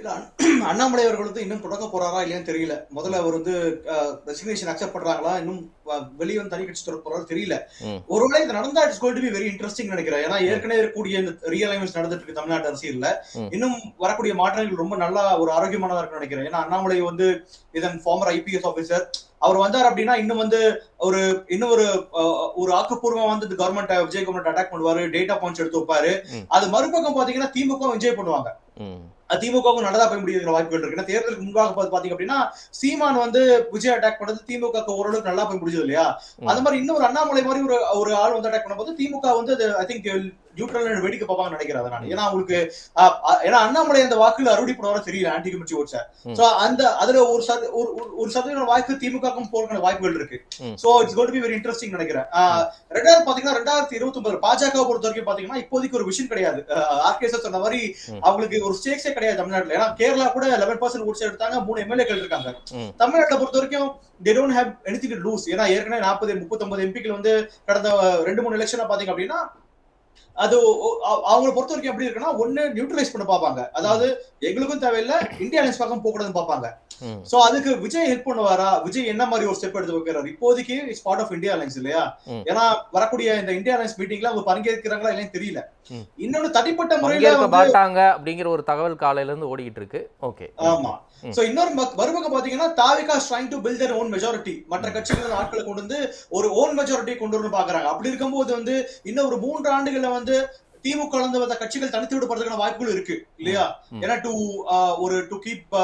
இல்ல அண்ணாமலை அவர்கள் வந்து இன்னும் தொடக்க போறாரா இல்லையான்னு தெரியல. முதல்ல அவர் வந்து ரெசிக்னேஷன் அக்செப்ட் பண்றாங்களா, இன்னும் வெளிய வந்து தனி கட்சி தொடக்க போறாரு தெரியல. ம். ஒருவேளை இது நடந்தா it's going to be very interesting நினைக்கிறேன். ஏன்னா ம். ஏற்கனவே இருக்கக்கூடிய இந்த ரீஅலைன்மென்ட்ஸ் நடந்துட்டு இருக்கு தமிழ்நாட்டு அரசியல்ல. ம். இன்னும் வரக்கூடிய மாற்றங்கள் ரொம்ப நல்லா ஒரு ஆரோக்கியமானதா இருக்கும்னு நினைக்கிறேன். ஏன்னா அண்ணாமலை வந்து இதன் ஃபார்மர் ஐபிஎஸ் ஆபீசர். அவர் வந்தார் அப்படின்னா இன்னும் வந்து ஒரு இன்னும் ஒரு ஆக்கப்பூர்வமா வந்து இந்த கவர்மெண்ட் விஜய் கவர்மெண்ட் அட்டாக் பண்ணுவாரு, டேட்டா பாயிண்ட்ஸ் எடுத்து வைப்பாரு. ம். அது மறுபக்கம் பாத்தீங்கன்னா திமுக என்ஜாய் பண்ணுவாங்க. ம். திமுகவும் நல்லதா போய் முடியுற வாய்ப்புகள் இருக்கு. ஏன்னா தேர்தலுக்கு முன்பாக பாத்தீங்க அப்படின்னா சீமான் வந்து விஜய் அட்டாக் பண்ணது திமுக ஓரளவுக்கு நல்லா போய் முடிஞ்சது இல்லையா? அந்த மாதிரி இன்னொரு அண்ணாமலை மாதிரி ஒரு ஆள் வந்து அட்டாக் பண்ணும்போது திமுக வந்து ஐ திங்க் நியூட்ரல் வேடிக்கை பார்ப்பாங்க நினைக்கிறேன் நான். ஏன்னா அவங்களுக்கு ஏன்னா அண்ணாமலை அந்த வாக்குல அறுவடை பண்ணுவாரோ தெரியல ஆன்டி கமிட்டி ஓட்ஸ. சோ அந்த அதுல ஒரு சதவீதம் வாய்ப்பு திமுகவுக்கும் போறதுக்கான வாய்ப்புகள் இருக்கு. So it's going to be very interesting நினைக்கிறேன். ரெண்டாவது பாத்தீங்கன்னா 2029 பாஜக பொறுத்த வரைக்கும் பாத்தீங்கன்னா இப்போதைக்கு ஒரு விஷயம் கிடையாது. ஆர்கேஎஸ் சொன்ன மாதிரி அவங்களுக்கு ஒரு ஸ்டேக்ஸே கிடையாது தமிழ்நாட்டுல. ஏன்னா கேரளா கூட 11% ஓட்ஸ் எடுத்தாங்க, 3 எம்எல்ஏக்கள் இருக்காங்க. தமிழ்நாட்டை பொறுத்த வரைக்கும் they don't have anything to lose. ஏன்னா ஏற்கனவே 39 எம்பிக்கள் வந்து கடந்த 2-3 எலெக்ஷன் பாத்தீங்க அப்படின்னா அது அவங்களை பொறுத்த வரைக்கும் எப்படி இருக்குன்னா ஒண்ணு நியூட்ரலைஸ் பண்ண பாப்பாங்க. அதாவது எங்களுக்கும் தேவையில்லை, இந்தியா அலைன்ஸ் பக்கம் போக கூடாதுன்னு பாப்பாங்க. சோ அதுக்கு விஜய் ஹெல்ப் பண்ணுவாரா? விஜய் என்ன மாதிரி ஒரு ஸ்டெப் எடுத்து வைக்கிறாரு? இப்போதைக்கு it's part of India alliance இல்லையா? ஏன்னா வரக்கூடிய இந்த இந்தியா அலைன்ஸ் மீட்டிங்ல அவங்க பங்கேற்கிறாங்களா இல்லைன்னு தெரியல. இன்னொன்னு தனிப்பட்ட முறையில மாட்டாங்க அப்படிங்கிற ஒரு தகவல் காலையில இருந்து ஓடிக்கிட்டு இருக்கு. ஓகே. ஆமா. சோ இன்னொரு மறுபக்கம் பாத்தீங்கன்னா TVK trying to build their own majority. மற்ற கட்சிகள் ஆட்களை கொண்டு வந்து ஒரு ஓன் மெஜாரிட்டி கொண்டு வரணும் பாக்குறாங்க. அப்படி இருக்கும்போது வந்து இன்னும் ஒரு 3 ஆண்டுகள்ல வந்து திமுக கலந்து வந்த கட்சிகள் தனித்து விடப்படுறதுக்கான வாய்ப்புகள் இருக்கு இல்லையா? ஏன்னா டு கீப்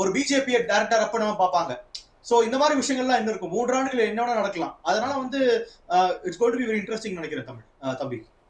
ஒரு பிஜேபி டைரக்டா ரப் பண்ண பாப்பாங்க. சோ இந்த மாதிரி விஷயங்கள்லாம் என்ன இருக்கும்? 3 ஆண்டுகள் என்ன வேணா நடக்கலாம். அதனால வந்து it's going to be very interesting நினைக்கிறேன் தம்பி.